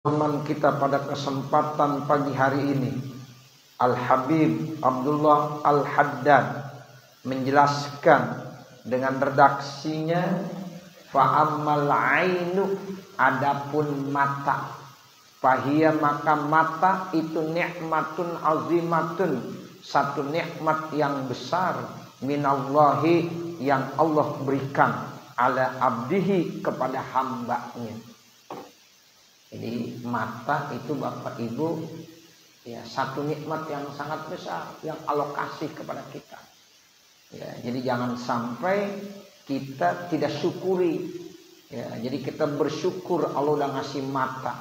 Teman kita pada kesempatan pagi hari ini, Al-Habib Abdullah Al-Haddad menjelaskan dengan redaksinya, fa'ammal ainu, adapun mata, fahiyya, maka mata itu nikmatun azimatun, satu nikmat yang besar, minallahi, yang Allah berikan, ala abdihi, kepada hambanya. Jadi mata itu Bapak Ibu ya satu nikmat yang sangat besar yang Allah kasih kepada kita. Ya, jadi jangan sampai kita tidak syukuri. Ya, jadi kita bersyukur Allah udah ngasih mata.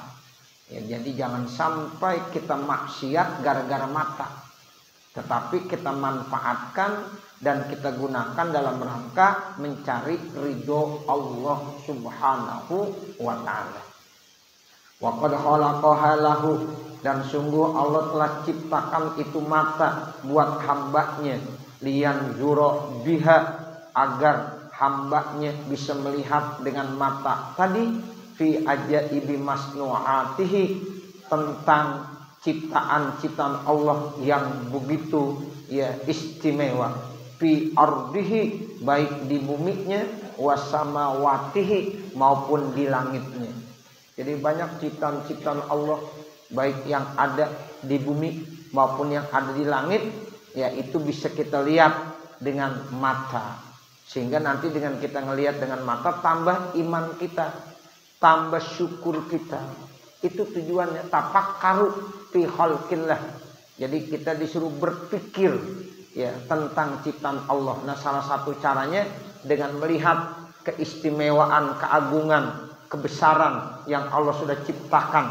Ya, jadi jangan sampai kita maksiat gara-gara mata. Tetapi kita manfaatkan dan kita gunakan dalam rangka mencari ridho Allah Subhanahu wa ta'ala. Wa qad khalaqaha lahu, dan sungguh Allah telah ciptakan itu mata buat hambanya, liyan zura biha, agar hambanya bisa melihat dengan mata tadi, fi ajaibi masnu'atihi, tentang ciptaan-ciptaan Allah yang begitu ya istimewa, fi ardihi, baik di buminya, wasamawatihi, maupun di langitnya. Jadi banyak ciptaan-ciptaan Allah, baik yang ada di bumi maupun yang ada di langit, ya itu bisa kita lihat dengan mata. Sehingga nanti dengan kita ngelihat dengan mata, tambah iman kita, tambah syukur kita. Itu tujuannya, tafakkaru fi khalqillah. Jadi kita disuruh berpikir ya tentang ciptaan Allah. Nah, salah satu caranya dengan melihat keistimewaan, keagungan, kebesaran yang Allah sudah ciptakan,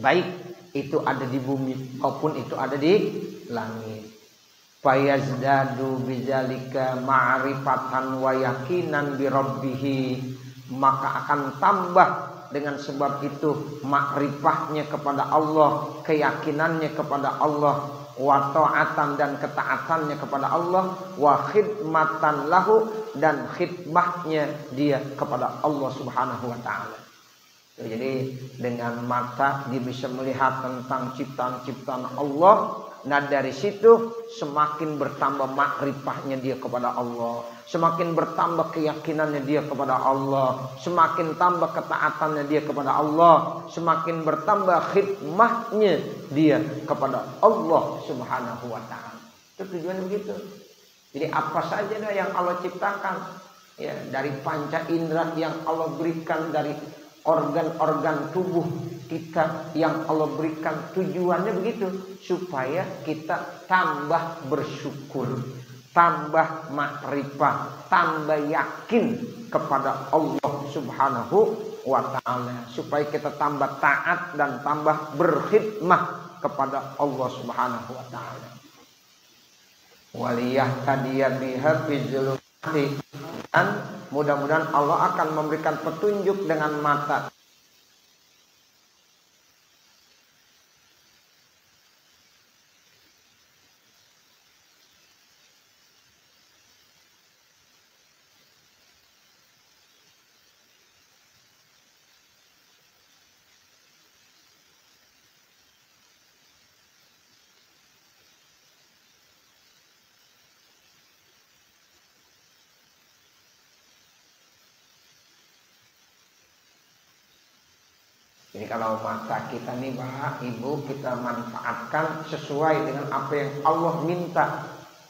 baik itu ada di bumi maupun itu ada di langit. Fayazdadu bidzalika ma'rifatan wa yaqinan bi rabbih, maka akan tambah dengan sebab itu makrifahnya kepada Allah, keyakinannya kepada Allah, wa ta'atan, dan ketaatannya kepada Allah, wa khidmatan lahu, dan khidmahnya dia kepada Allah Subhanahu wa ta'ala. Jadi dengan mata dia bisa melihat tentang ciptaan-ciptaan Allah. Nah dari situ semakin bertambah makrifahnya dia kepada Allah, semakin bertambah keyakinannya dia kepada Allah, semakin tambah ketaatannya dia kepada Allah, semakin bertambah khidmahnya dia kepada Allah Subhanahu wa ta'ala. Itu tujuannya begitu. Jadi apa saja dah yang Allah ciptakan, ya dari panca indera yang Allah berikan, dari organ-organ tubuh kita yang Allah berikan, tujuannya begitu, supaya kita tambah bersyukur, tambah makrifah, tambah yakin kepada Allah Subhanahu wa ta'ala, supaya kita tambah taat dan tambah berkhidmah kepada Allah Subhanahu wa ta'ala. Waliyahtadiya biha fi zulumati, dan mudah-mudahan Allah akan memberikan petunjuk dengan mata. Jadi kalau mata kita nih Pak, Ibu, kita manfaatkan sesuai dengan apa yang Allah minta.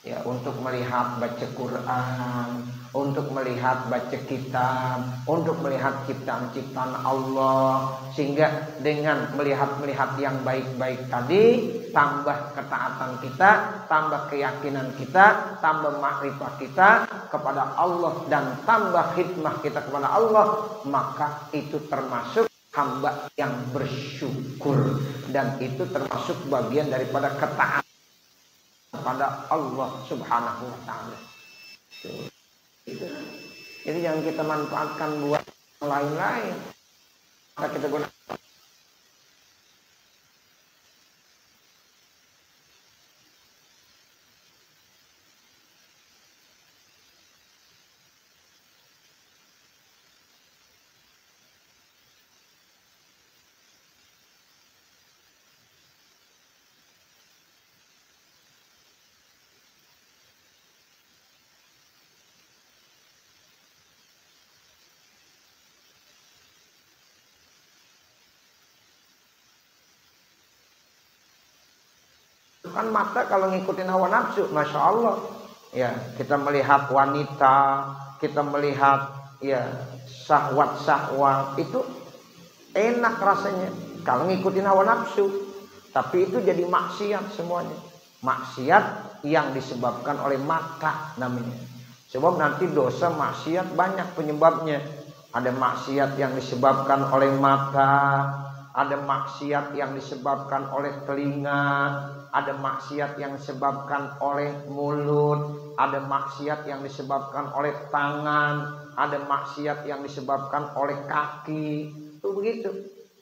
Ya, untuk melihat baca Quran, untuk melihat baca kitab, untuk melihat ciptaan-ciptaan Allah. Sehingga dengan melihat yang baik-baik tadi, tambah ketaatan kita, tambah keyakinan kita, tambah makrifah kita kepada Allah, dan tambah khidmah kita kepada Allah. Maka itu termasuk hamba yang bersyukur, dan itu termasuk bagian daripada ketaatan kepada Allah Subhanahu wa ta'ala. Jadi jangan kita manfaatkan buat lain-lain, maka kita gunakan. Kan mata kalau ngikutin hawa nafsu, masya Allah. Ya, kita melihat wanita, kita melihat ya syahwat itu enak rasanya kalau ngikutin hawa nafsu. Tapi itu jadi maksiat semuanya. Maksiat yang disebabkan oleh mata namanya. Sebab nanti dosa maksiat banyak penyebabnya. Ada maksiat yang disebabkan oleh mata, ada maksiat yang disebabkan oleh telinga, ada maksiat yang disebabkan oleh mulut, ada maksiat yang disebabkan oleh tangan, ada maksiat yang disebabkan oleh kaki. Itu begitu.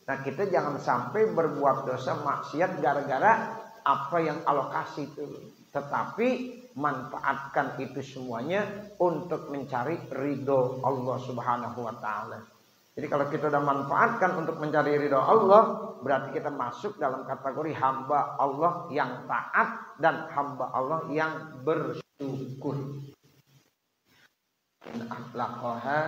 Nah, kita jangan sampai berbuat dosa maksiat gara-gara apa yang Allah kasih itu. Tetapi manfaatkan itu semuanya untuk mencari ridho Allah Subhanahu wa taala. Jadi kalau kita sudah manfaatkan untuk mencari ridho Allah, berarti kita masuk dalam kategori hamba Allah yang taat dan hamba Allah yang bersyukur. Atlaqaha,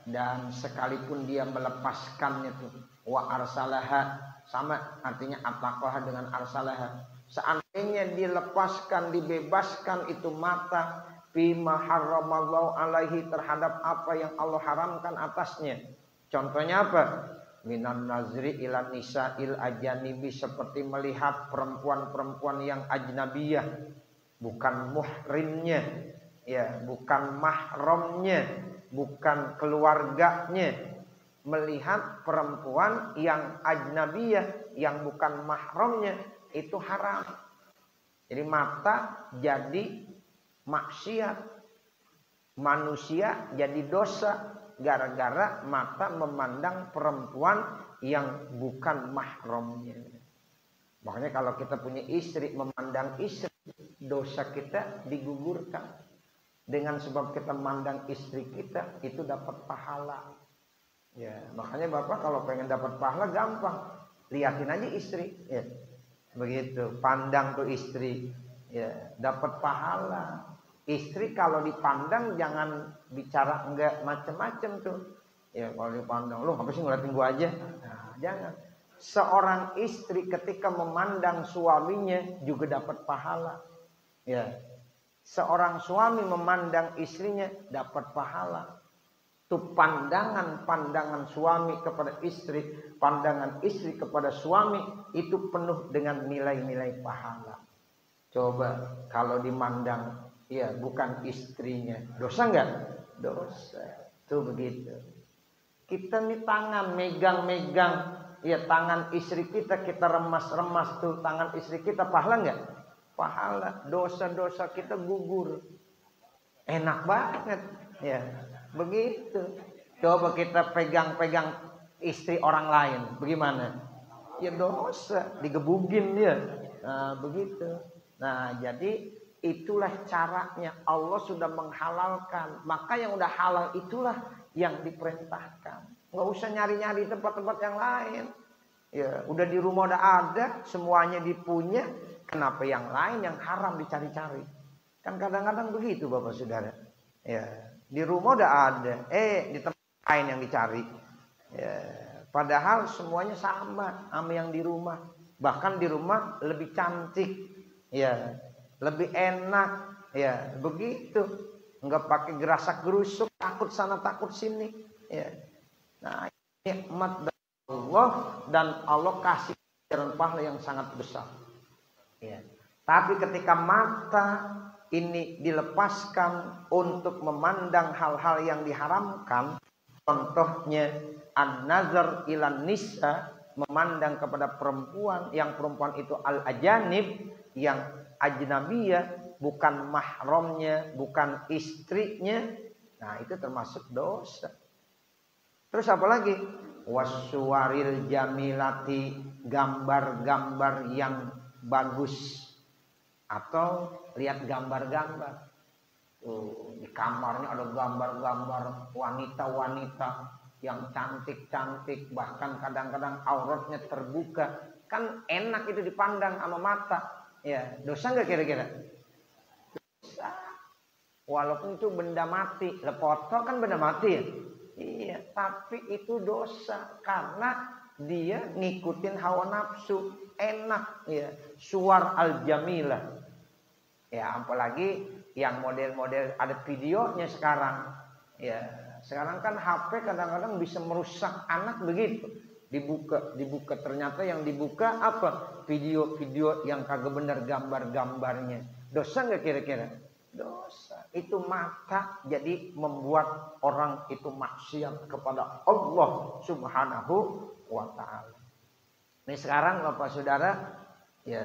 dan sekalipun dia melepaskannya tuh, wa arsalaha, sama artinya atlaqaha dengan arsalaha. Seandainya dilepaskan, dibebaskan itu mata, bima harramallahu alaihi, terhadap apa yang Allah haramkan atasnya. Contohnya apa? Minan nazri ila nisa'il ajanibi, seperti melihat perempuan-perempuan yang ajnabiyah, bukan muhrimnya, ya, bukan mahramnya, bukan keluarganya. Melihat perempuan yang ajnabiyah, yang bukan mahramnya, itu haram. Jadi mata jadi maksiat, manusia jadi dosa gara-gara mata memandang perempuan yang bukan mahramnya. Makanya kalau kita punya istri, memandang istri, dosa kita digugurkan. Dengan sebab kita memandang istri kita, itu dapat pahala. Ya, makanya Bapak kalau pengen dapat pahala gampang, liatin aja istri, ya. Begitu, pandang tuh istri, ya, dapat pahala. Istri kalau dipandang jangan bicara enggak macem-macem tuh. Ya, kalau dipandang, lu apa sih ngeliatin gua aja? Nah, jangan. Seorang istri ketika memandang suaminya juga dapat pahala. Ya. Seorang suami memandang istrinya dapat pahala. Itu pandangan suami kepada istri, pandangan istri kepada suami, itu penuh dengan nilai-nilai pahala. Coba kalau dimandang, ya, bukan istrinya, dosa enggak? Dosa. Tuh begitu. Kita nih tangan megang-megang, ya, tangan istri kita remas-remas tuh tangan istri kita, pahala enggak? Pahala. Dosa-dosa kita gugur. Enak banget, ya. Begitu. Coba kita pegang-pegang istri orang lain, bagaimana? Ya dosa, digebugin dia. Nah, begitu. Nah, jadi itulah caranya. Allah sudah menghalalkan. Maka yang udah halal itulah yang diperintahkan. Nggak usah nyari-nyari tempat-tempat yang lain. Ya, udah di rumah udah ada, semuanya dipunya. Kenapa yang lain yang haram dicari-cari? Kan kadang-kadang begitu Bapak Saudara. Ya. Di rumah udah ada, di tempat lain yang dicari. Ya, padahal semuanya sama yang di rumah. Bahkan di rumah lebih cantik, ya, lebih enak, ya, begitu. Enggak pakai gerasak gerusuk, takut sana takut sini. Ya. Nah, nikmat dari Allah, dan Allah kasih ganjaran pahala yang sangat besar. Ya. Tapi ketika mata ini dilepaskan untuk memandang hal-hal yang diharamkan, contohnya an-nazar ilan nisa, memandang kepada perempuan, yang perempuan itu al-ajanib, yang ajnabiyah, bukan mahramnya, bukan istrinya. Nah, itu termasuk dosa. Terus apa lagi? Wassuwaril jamilati, gambar-gambar yang bagus. Atau lihat gambar-gambar. Di kamarnya ada gambar-gambar wanita-wanita yang cantik-cantik, bahkan kadang-kadang auratnya terbuka. Kan enak itu dipandang sama mata. Ya, dosa nggak kira-kira? Dosa. Walaupun itu benda mati. Foto kan benda mati ya? Iya, tapi itu dosa karena dia ngikutin hawa nafsu, enak ya, suar al-jamilah. Ya, apalagi yang model-model ada videonya sekarang. Ya, sekarang kan HP kadang-kadang bisa merusak anak begitu. Dibuka ternyata yang dibuka apa? Video-video yang kagak benar gambar-gambarnya. Dosa nggak kira-kira? Dosa. Itu mata jadi membuat orang itu maksiat kepada Allah Subhanahu wa ta'ala. Ini sekarang Bapak Saudara, ya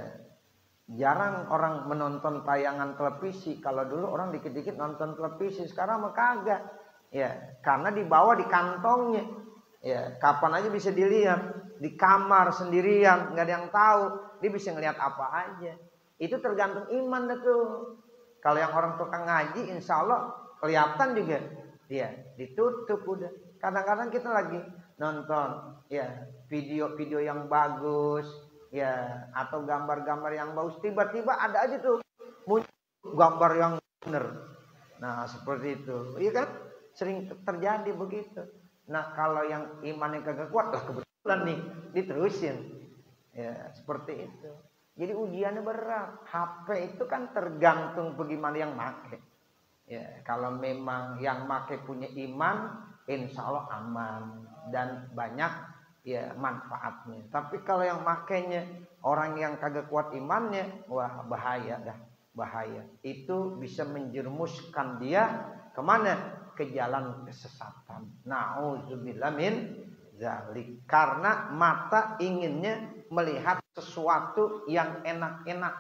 jarang orang menonton tayangan televisi. Kalau dulu orang dikit-dikit nonton televisi, sekarang mah kagak. Ya, karena dibawa di kantongnya. Ya, kapan aja bisa dilihat. Di kamar sendirian, nggak ada yang tahu. Dia bisa ngelihat apa aja. Itu tergantung iman dah tuh. Kalau yang orang tukang ngaji, insya Allah kelihatan juga. Ya, ditutup udah. Kadang-kadang kita lagi nonton ya video-video yang bagus. Ya, atau gambar-gambar yang bagus, tiba-tiba ada aja tuh muncul gambar yang bener. Nah, seperti itu. Iya kan? Sering terjadi begitu. Nah, kalau yang imannya kagak kuat lah kebetulan nih diterusin. Ya, seperti itu. Jadi ujiannya berat. HP itu kan tergantung bagaimana yang make. Ya, kalau memang yang make punya iman, insya Allah aman dan banyak ya manfaatnya. Tapi kalau yang makainya orang yang kagak kuat imannya, wah bahaya dah, bahaya. Itu bisa menjerumuskan dia kemana? Ke jalan kesesatan. Nauzubillah min zalik. Karena mata inginnya melihat sesuatu yang enak-enak.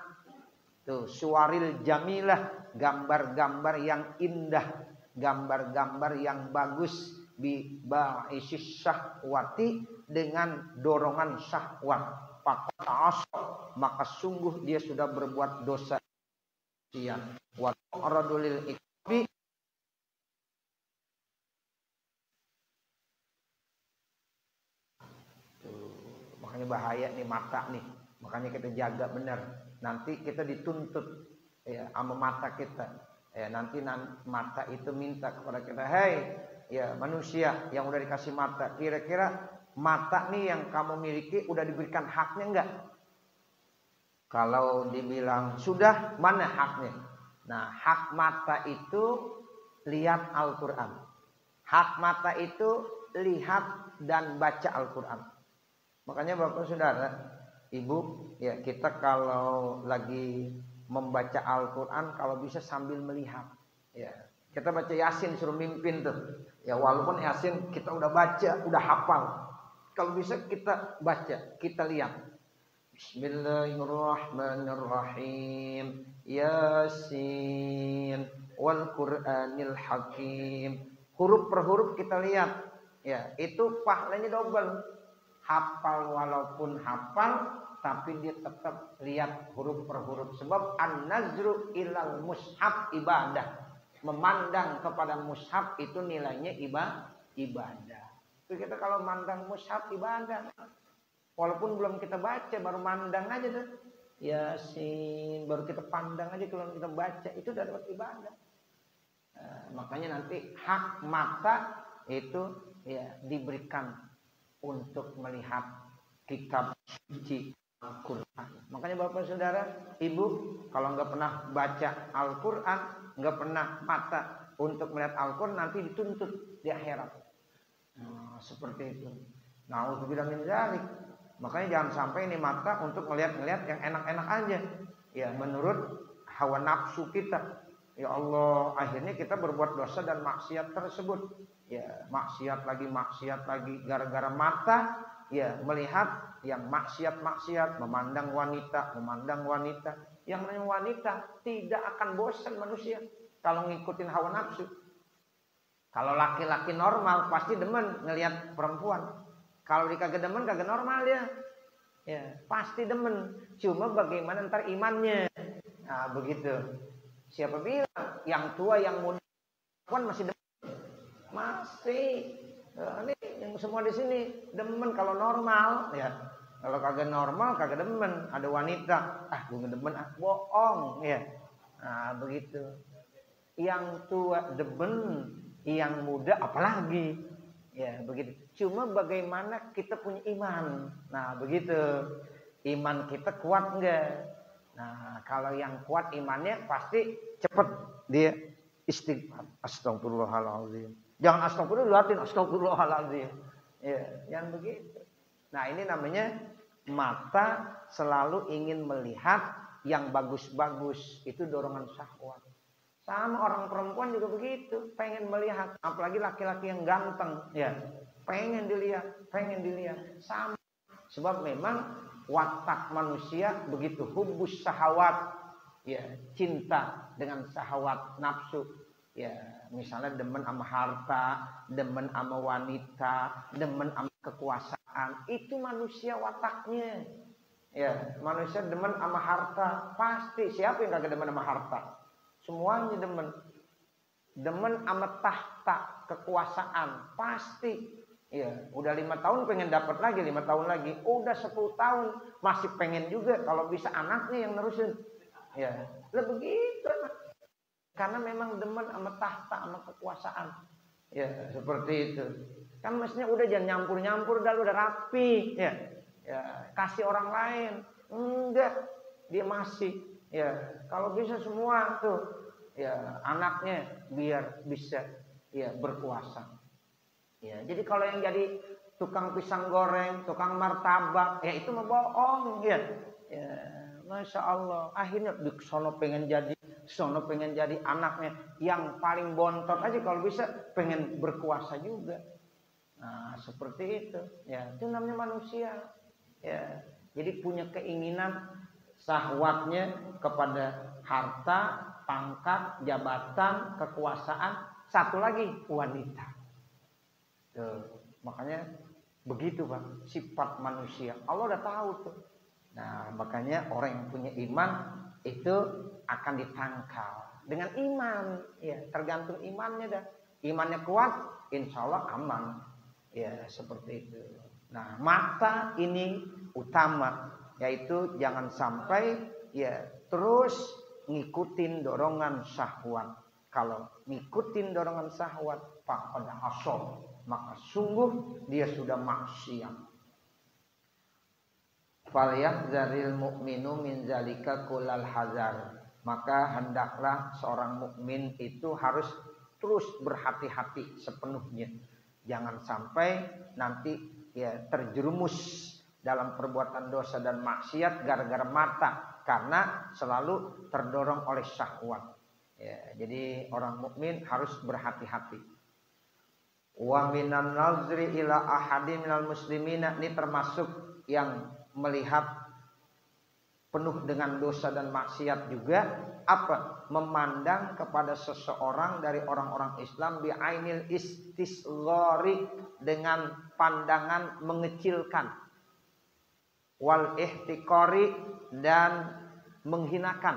Tuh, suaril jamilah, gambar-gambar yang indah, gambar-gambar yang bagus, bi ba'isyis syahwati, dengan dorongan syahwat. Maka sungguh dia sudah berbuat dosa. Wa aradulil iqabi, makanya bahaya nih mata nih. Makanya kita jaga benar. Nanti kita dituntut ya sama mata kita. Ya, nanti mata itu minta kepada kita, "Hei, ya manusia yang udah dikasih mata, kira-kira mata nih yang kamu miliki udah diberikan haknya enggak?" Kalau dibilang sudah, mana haknya? Nah, hak mata itu lihat Al-Qur'an. Hak mata itu lihat dan baca Al-Qur'an. Makanya Bapak Saudara, Ibu, ya kita kalau lagi membaca Al-Qur'an kalau bisa sambil melihat. Ya, kita baca Yasin suruh mimpin tuh. Ya walaupun Yasin kita udah baca, udah hafal. Kalau bisa kita baca, kita lihat. Bismillahirrahmanirrahim. Yasin wal Qur'anil Hakim. Huruf per huruf kita lihat. Ya, itu pahalanya double. Hafal walaupun hafal, tapi dia tetap lihat huruf per huruf. Sebab an-nazru ilal mushaf ibadah. Memandang kepada mushaf itu nilainya ibadah. Itu kita kalau mandang mushaf ibadah. Walaupun belum kita baca, baru mandang aja tuh. Yasin, baru kita pandang aja kalau kita baca, itu udah dapat ibadah. Nah, makanya nanti hak mata itu ya diberikan untuk melihat kitab suci Al-Quran. Makanya Bapak Saudara, Ibu, kalau nggak pernah baca Al-Quran, nggak pernah mata untuk melihat Al-Quran, nanti dituntut di akhirat. Nah, seperti itu. Nauzubillah min dzalik. Makanya jangan sampai ini mata untuk ngelihat-ngelihat yang enak-enak aja. Ya, menurut hawa nafsu kita. Ya Allah, akhirnya kita berbuat dosa dan maksiat tersebut. Ya, maksiat lagi gara-gara mata ya melihat yang maksiat-maksiat, memandang wanita. Yang namanya wanita tidak akan bosan manusia kalau ngikutin hawa nafsu. Kalau laki-laki normal pasti demen ngelihat perempuan. Kalau dia kagak demen, kagak normal dia. Ya, pasti demen. Cuma bagaimana ntar imannya. Nah, begitu. Siapa bilang yang tua yang muda perempuan masih demen? Masih. Nah, ini yang semua di sini demen kalau normal ya. Kalau kagak normal kagak demen. Ada wanita, gue ngedemen, bohong ya. Nah, begitu. Yang tua demen, yang muda apalagi. Ya, begitu. Cuma bagaimana kita punya iman. Nah, begitu. Iman kita kuat enggak? Nah, kalau yang kuat imannya pasti cepat dia istighfar. Astagfirullahaladzim. Jangan astagfirullahaladzim. Ya, jangan begitu. Nah, ini namanya mata selalu ingin melihat yang bagus-bagus. Itu dorongan syahwat. Sama orang perempuan juga begitu, pengen melihat, apalagi laki-laki yang ganteng, ya, pengen dilihat, sama. Sebab memang watak manusia begitu, hubbus syahawat, ya, cinta dengan syahwat nafsu, ya, misalnya demen sama harta, demen sama wanita, demen sama kekuasaan, itu manusia wataknya, ya, manusia demen sama harta, pasti siapa yang kagak demen sama harta? Semuanya demen sama tahta kekuasaan pasti. Ya, udah 5 tahun pengen dapat lagi, 5 tahun lagi, udah 10 tahun masih pengen juga, kalau bisa anaknya yang nerusin. Ya, begitu. Karena memang demen sama tahta sama kekuasaan. Ya, seperti itu. Kan mestinya udah jangan nyampur-nyampur, udah rapi, ya. Ya, kasih orang lain. Enggak, dia masih. Ya, kalau bisa semua tuh, ya, anaknya biar bisa, ya, berkuasa. Ya, jadi kalau yang jadi tukang pisang goreng, tukang martabak, ya itu mah bohong, ya. Ya, Masya Allah. Akhirnya di sono pengen jadi anaknya yang paling bontot aja kalau bisa pengen berkuasa juga. Nah, seperti itu. Ya, itu namanya manusia. Ya, jadi punya keinginan syahwatnya kepada harta, pangkat, jabatan, kekuasaan, satu lagi wanita. Tuh, makanya begitu Pak, sifat manusia. Allah udah tahu tuh. Nah, makanya orang yang punya iman itu akan ditangkal dengan iman. Ya, tergantung imannya dah. Imannya kuat, insya Allah aman. Ya, seperti itu. Nah, mata ini utama. Yaitu jangan sampai ya terus ngikutin dorongan syahwat. Kalau ngikutin dorongan syahwat, faqad asya, maka sungguh dia sudah maksiat. Falyahzaril mu'minu min zalika kullal hazar. Maka hendaklah seorang mukmin itu harus terus berhati-hati sepenuhnya. Jangan sampai nanti ya terjerumus dalam perbuatan dosa dan maksiat gara-gara mata, karena selalu terdorong oleh syahwat. Ya, jadi orang mukmin harus berhati-hati. Wa minan nazri ila ahadin minal muslimina, ini termasuk yang melihat penuh dengan dosa dan maksiat juga apa? Memandang kepada seseorang dari orang-orang Islam bi ainil istisghari, dengan pandangan mengecilkan, wal ihtiqari, dan menghinakan,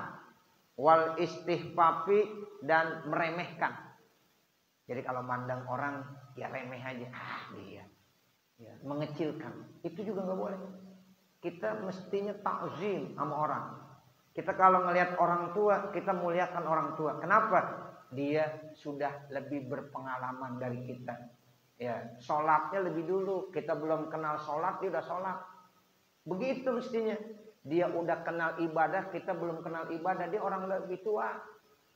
wal istihfafi, dan meremehkan. Jadi kalau mandang orang ya remeh aja, dia ya, mengecilkan, itu juga nggak boleh. Kita mestinya takzim sama orang. Kita kalau ngelihat orang tua, kita muliakan orang tua. Kenapa? Dia sudah lebih berpengalaman dari kita. Ya, sholatnya lebih dulu. Kita belum kenal sholat, dia udah sholat. Begitu mestinya. Dia udah kenal ibadah, kita belum kenal ibadah, dia orang lebih tua.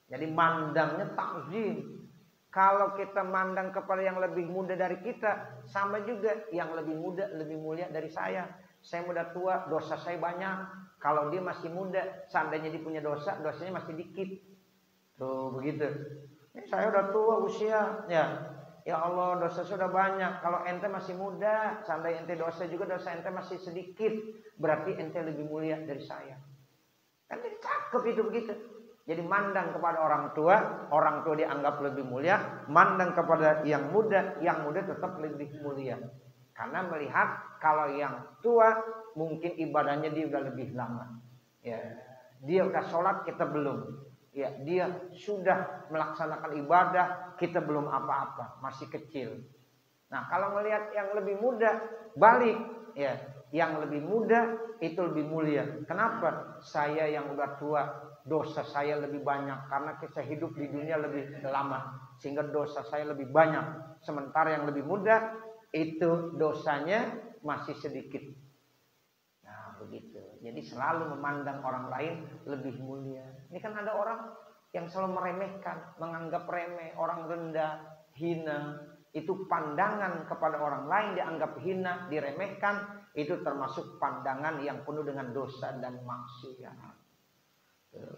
Jadi mandangnya takzim. Kalau kita mandang kepada yang lebih muda dari kita, sama juga yang lebih muda, lebih mulia dari saya. Saya udah tua, dosa saya banyak. Kalau dia masih muda, seandainya dia punya dosa, dosanya masih dikit. Tuh begitu. Saya udah tua usia, ya Allah, dosa sudah banyak. Kalau ente masih muda, seandainya ente dosa juga, dosa ente masih sedikit, berarti ente lebih mulia dari saya. Kan jadi cakep itu begitu. Jadi mandang kepada orang tua dianggap lebih mulia. Mandang kepada yang muda tetap lebih mulia. Karena melihat kalau yang tua mungkin ibadahnya dia udah lebih lama. Ya, dia udah sholat, kita belum. Ya, dia sudah melaksanakan ibadah, kita belum apa-apa, masih kecil. Nah, kalau melihat yang lebih muda, balik, ya, yang lebih muda itu lebih mulia. Kenapa? Saya yang udah tua, dosa saya lebih banyak karena kita hidup di dunia lebih lama, sehingga dosa saya lebih banyak. Sementara yang lebih muda itu dosanya masih sedikit. Nah begitu. Jadi selalu memandang orang lain lebih mulia. Ini kan ada orang yang selalu meremehkan, menganggap remeh, orang rendah, hina. Itu pandangan kepada orang lain dianggap hina, diremehkan. Itu termasuk pandangan yang penuh dengan dosa dan maksiat.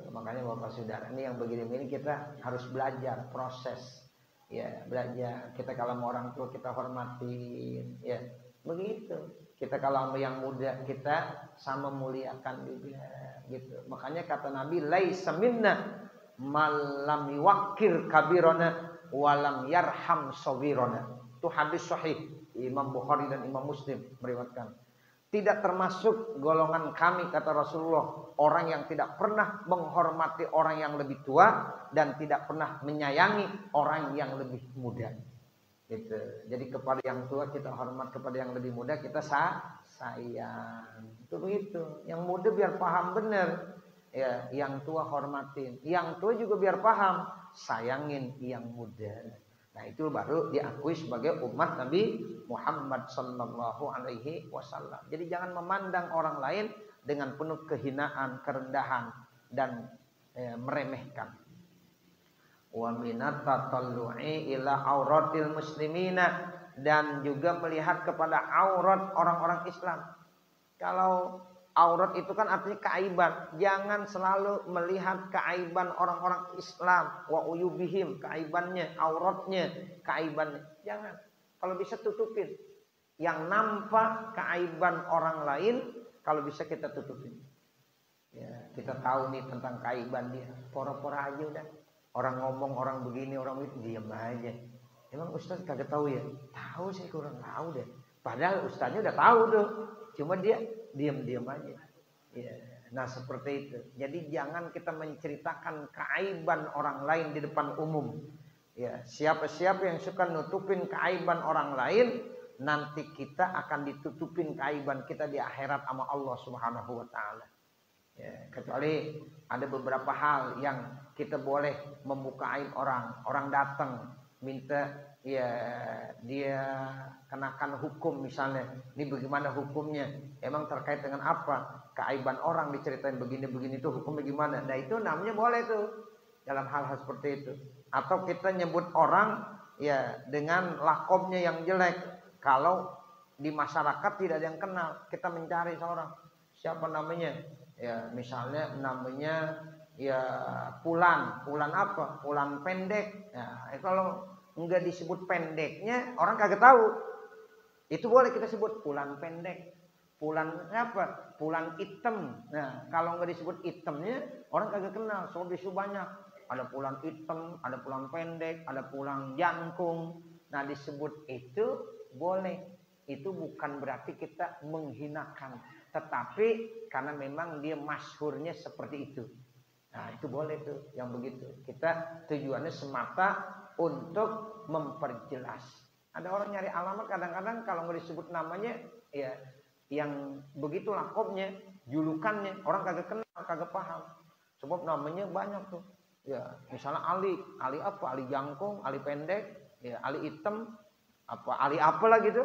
Makanya Bapak Saudara, ini yang begini-begini kita harus belajar proses. Ya, belajar. Kita kalau mau orang tua kita hormatin, ya. Begitu. Kita kalau yang muda kita sama muliakan juga, gitu. Makanya kata Nabi, laisa minna malam yuwakkir kabirona walam yarham sawirona. Itu hadis sahih Imam Bukhari dan Imam Muslim meriwayatkan. Tidak termasuk golongan kami, kata Rasulullah, orang yang tidak pernah menghormati orang yang lebih tua dan tidak pernah menyayangi orang yang lebih muda. Gitu. Jadi kepada yang tua kita hormat, kepada yang lebih muda kita sayang. Itu begitu. Yang muda biar paham benar, ya, yang tua hormatin. Yang tua juga biar paham, sayangin yang muda. Nah itu baru diakui sebagai umat Nabi Muhammad sallallahu alaihi wasallam. Jadi jangan memandang orang lain dengan penuh kehinaan, kerendahan dan meremehkan. Wa minat tatallu'i ila auratil muslimina, dan juga melihat kepada aurat orang-orang Islam. Kalau aurat itu kan artinya keaiban. Jangan selalu melihat keaiban orang-orang Islam. Wa uyubihim, keaibannya, auratnya, keaibannya. Jangan. Kalau bisa tutupin. Yang nampak keaiban orang lain, kalau bisa kita tutupin. Ya, kita tahu nih tentang keaiban dia. Pora-pora aja udah. Orang ngomong, orang begini, orang begitu, diam aja. Emang Ustaz kagak tahu ya? Tahu sih, kurang tahu deh. Padahal Ustaznya udah tahu tuh. Cuma dia diam-diam aja. Ya, nah seperti itu. Jadi jangan kita menceritakan keaiban orang lain di depan umum. Ya, siapa-siapa yang suka nutupin keaiban orang lain, nanti kita akan ditutupin keaiban kita di akhirat sama Allah Subhanahu wa taala. Ya, kecuali ada beberapa hal yang kita boleh membuka aib orang. Orang datang minta, ya dia kenakan hukum misalnya. Ini bagaimana hukumnya? Emang terkait dengan apa? Keaiban orang diceritain begini-begini itu hukumnya gimana? Nah itu namanya boleh tuh dalam hal-hal seperti itu. Atau kita nyebut orang ya dengan lakomnya yang jelek. Kalau di masyarakat tidak ada yang kenal, kita mencari seorang. Siapa namanya? Ya misalnya namanya ya Pulan apa? Pulan pendek. Ya, kalau enggak disebut pendeknya, orang kagak tahu. Itu boleh kita sebut Pulan pendek. Pulan apa? Pulan hitam. Nah, kalau enggak disebut hitamnya, orang kagak kenal. Soalnya banyak. Ada pulan hitam, ada pulan pendek, ada pulan jangkung. Nah, disebut itu boleh. Itu bukan berarti kita menghinakan. Tetapi karena memang dia masyhurnya seperti itu. Nah itu boleh tuh yang begitu. Kita tujuannya semata untuk memperjelas. Ada orang nyari alamat kadang-kadang kalau nggak disebut namanya, ya yang begitu lakomnya, julukannya orang kagak kenal, kagak paham. Sebab namanya banyak tuh. Ya misalnya Ali apa? Ali jangkung, Ali pendek, ya Ali hitam, apa Ali apalah gitu.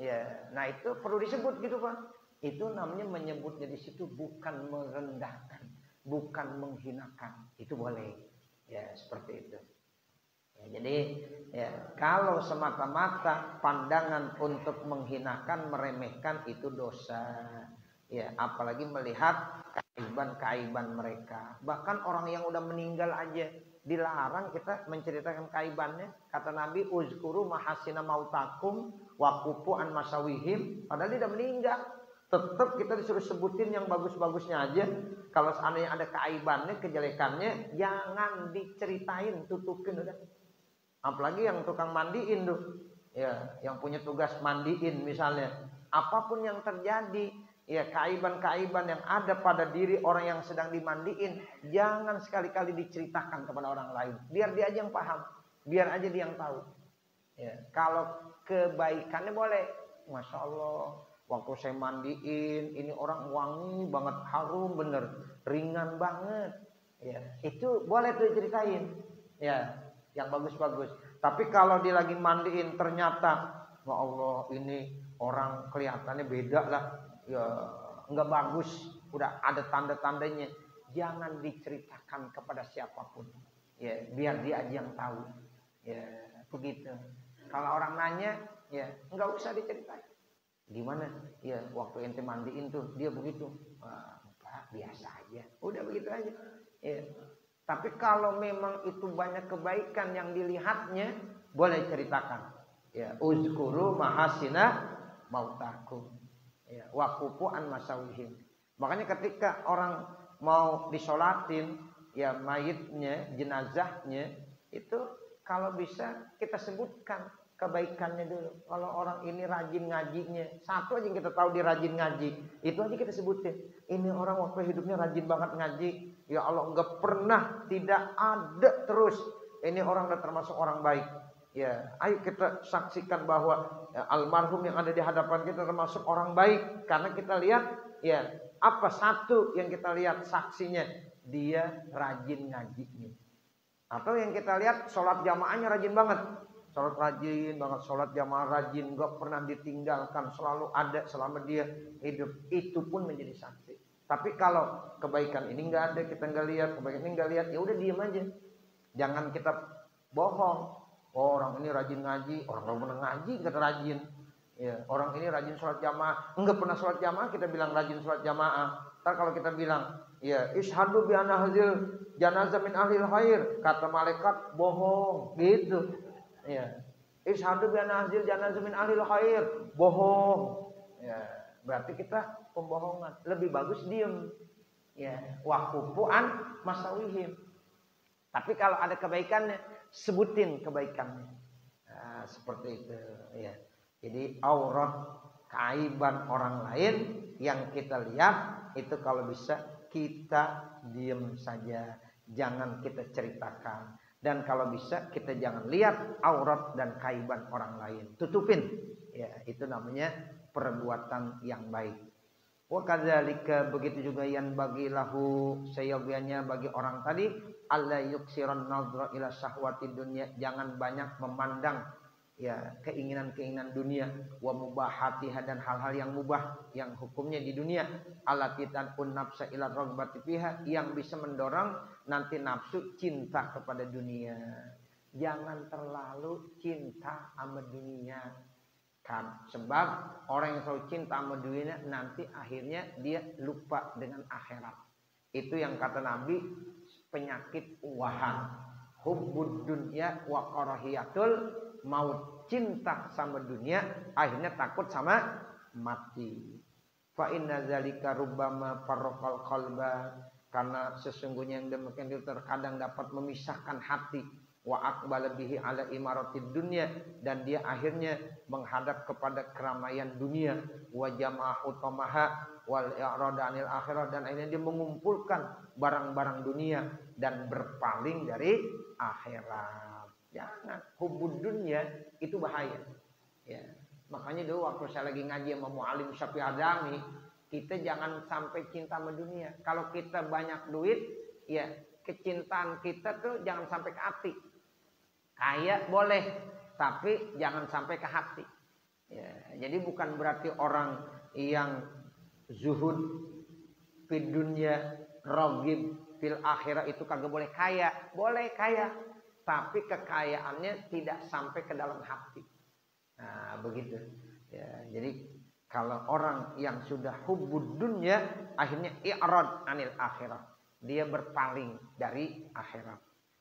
Ya, nah itu perlu disebut gitu Pak. Itu namanya menyebutnya di situ bukan merendahkan, bukan menghinakan. Itu boleh. Ya, seperti itu. Ya, jadi ya, kalau semata-mata pandangan untuk menghinakan, meremehkan itu dosa. Ya, apalagi melihat keaiban-keaiban mereka. Bahkan orang yang udah meninggal aja dilarang kita menceritakan keaibannya. Kata Nabi, uzkuru mahasina mautakum wa kufu an masawihim. Padahal dia udah meninggal. Tetap kita disuruh sebutin yang bagus-bagusnya aja. Kalau seandainya ada keaibannya, kejelekannya, jangan diceritain, tutupin udah. Apalagi yang tukang mandiin tuh, ya, yang punya tugas mandiin misalnya. Apapun yang terjadi, ya keaiban-keaiban yang ada pada diri orang yang sedang dimandiin, jangan sekali-kali diceritakan kepada orang lain. Biar dia aja yang paham, biar aja dia yang tahu. Ya, kalau kebaikannya boleh, masya Allah. Waktu saya mandiin, ini orang wangi banget, harum bener, ringan banget. Ya, itu boleh tuh ceritain. Ya, yang bagus-bagus. Tapi kalau dia lagi mandiin ternyata ya Allah ini orang kelihatannya beda lah, ya nggak bagus, udah ada tanda-tandanya. Jangan diceritakan kepada siapapun, ya biar dia aja yang tahu, ya begitu. Kalau orang nanya, ya nggak usah diceritain. Gimana? Ya waktu ente mandiin tuh dia begitu. Wah, Pak, biasa aja. Udah begitu aja. Ya. Tapi kalau memang itu banyak kebaikan yang dilihatnya, boleh ceritakan. Ya, uzkuru mahasina mautakum. Ya, waqufu an masawihim. Makanya ketika orang mau disolatin, ya mayitnya, jenazahnya, itu kalau bisa kita sebutkan kebaikannya dulu. Kalau orang ini rajin ngajinya, satu aja yang kita tahu dia rajin ngaji, itu aja kita sebutin. Ini orang waktu hidupnya rajin banget ngaji. Ya Allah, nggak pernah tidak ada terus. Ini orang udah termasuk orang baik. Ya, ayo kita saksikan bahwa ya, almarhum yang ada di hadapan kita termasuk orang baik. Karena kita lihat, ya apa satu yang kita lihat saksinya, dia rajin ngajinya. Atau yang kita lihat sholat jamaahnya rajin banget. Sholat rajin banget, sholat jamaah rajin, gak pernah ditinggalkan, selalu ada selama dia hidup. Itu pun menjadi saksi. Tapi kalau kebaikan ini nggak ada, kita nggak lihat, kebaikan ini nggak lihat, ya udah diem aja. Jangan kita bohong. Oh, orang ini rajin ngaji, orang nggak pernah ngaji kata rajin. Ya, orang ini rajin sholat jamaah, nggak pernah sholat jamaah kita bilang rajin sholat jamaah. Ntar kalau kita bilang, ya ishadu bi anna hazil janazah min ahlil khair, kata malaikat bohong, gitu. Ya, ishadu bi anna hazil janazah min ahlil khair, bohong. Ya, berarti kita pembohongan. Lebih bagus diem. Ya, waqufu an masawihim. Tapi kalau ada kebaikannya, sebutin kebaikannya. Nah, seperti itu. Ya. Jadi aurat keaiban orang lain yang kita lihat itu kalau bisa kita diem saja, jangan kita ceritakan. Dan kalau bisa kita jangan lihat aurat dan keaiban orang lain, tutupin. Ya, itu namanya perbuatan yang baik. Wa kadzalika, begitu juga yang bagi lahu, seyogianya bagi orang tadi, alla yuksiran nadra ila syahwati dunya, jangan banyak memandang ya keinginan-keinginan dunia, wa mubahatiha, dan hal-hal yang mubah yang hukumnya di dunia, allati tad'un nafsa ila raghbati fiha, yang bisa mendorong nanti nafsu cinta kepada dunia. Jangan terlalu cinta sama dunia. Kan, sebab orang yang selalu cinta sama dunia nanti akhirnya dia lupa dengan akhirat. Itu yang kata Nabi, penyakit wahan, hubbud dunya wa karahiyatul maut, cinta sama dunia akhirnya takut sama mati. Fa inna zalika rubbama farraqal qalba, karena sesungguhnya yang demikian itu terkadang dapat memisahkan hati, wa aqbala bihi ala imaratid dunya, dan dia akhirnya menghadap kepada keramaian dunia, wa jama'a utamaha wal i'rada anil akhirah, dan akhirnya dia mengumpulkan barang-barang dunia dan berpaling dari akhirat. Jangan, hubbud dunya itu bahaya. Ya, makanya dulu waktu saya lagi ngaji sama Mu'alim Syafi'i Adami, kita jangan sampai cinta sama dunia. Kalau kita banyak duit, ya kecintaan kita tuh jangan sampai ke hati. Kaya boleh, tapi jangan sampai ke hati. Ya, jadi bukan berarti orang yang zuhud fid dunya, raghib fil akhirah itu kagak boleh kaya. Boleh kaya, tapi kekayaannya tidak sampai ke dalam hati. Nah, begitu. Ya, jadi kalau orang yang sudah hubbud dunya, akhirnya i'rad anil akhirah, dia berpaling dari akhirat.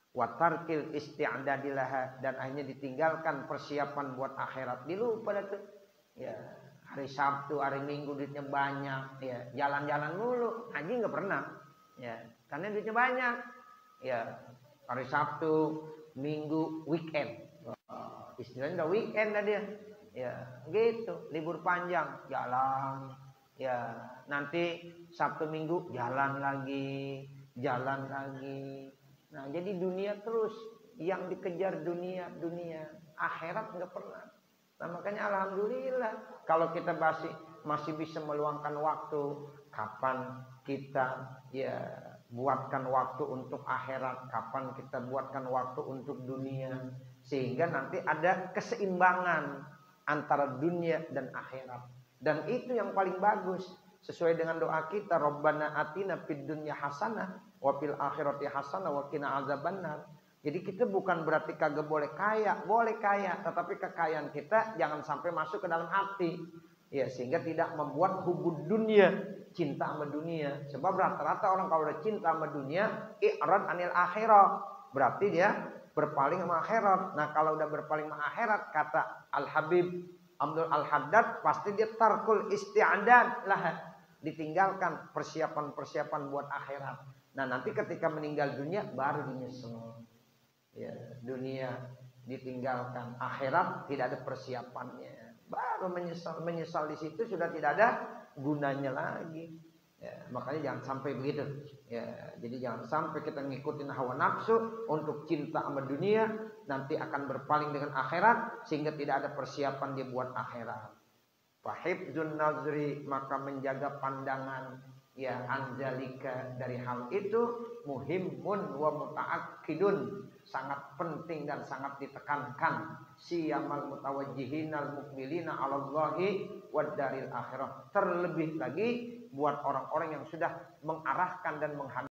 Wa tarkil isti'dadilaha, dan akhirnya ditinggalkan persiapan buat akhirat. Dilupa dah tuh. Ya, hari Sabtu, hari Minggu duitnya banyak, ya, jalan-jalan mulu, haji enggak pernah. Ya, karena duitnya banyak. Ya, hari Sabtu, Minggu, weekend. Istilahnya udah weekend dah dia. Ya, gitu, libur panjang, jalan. Ya, nanti Sabtu Minggu jalan lagi, jalan lagi. Nah, jadi dunia terus, yang dikejar dunia, akhirat nggak pernah. Nah, makanya alhamdulillah kalau kita masih bisa meluangkan waktu, kapan kita ya buatkan waktu untuk akhirat, kapan kita buatkan waktu untuk dunia, sehingga nanti ada keseimbangan antara dunia dan akhirat. Dan itu yang paling bagus. Sesuai dengan doa kita, Rabbana atina fid dunya hasanah wa fil akhirati hasanah wa qina azabannar. Jadi kita bukan berarti kagak boleh kaya, boleh kaya, tetapi kekayaan kita jangan sampai masuk ke dalam hati. Ya, sehingga tidak membuat hubud dunia, cinta sama dunia. Sebab rata-rata orang kalau udah cinta sama dunia, i'rad anil akhirah. Berarti dia berpaling sama akhirat. Nah, kalau udah berpaling sama akhirat, kata Al-Habib Abdul Al-Haddad, pasti dia tarkul isti'adad lah, ditinggalkan persiapan-persiapan buat akhirat. Nah, nanti ketika meninggal dunia baru dinyesal. Ya, dunia ditinggalkan, akhirat tidak ada persiapannya, baru menyesal di situ sudah tidak ada gunanya lagi. Ya, makanya jangan sampai begitu. Ya, jadi jangan sampai kita ngikutin hawa nafsu untuk cinta sama dunia, nanti akan berpaling dengan akhirat sehingga tidak ada persiapan dia buat akhirat. Fahibzun nazri, maka menjaga pandangan ya anzalika dari hal itu muhimun wa muta'akkidun, sangat penting dan sangat ditekankan. Siyamal mutawajjihinal mukbilina 'alallahi wad daril akhirah, terlebih lagi buat orang-orang yang sudah mengarahkan dan menghadap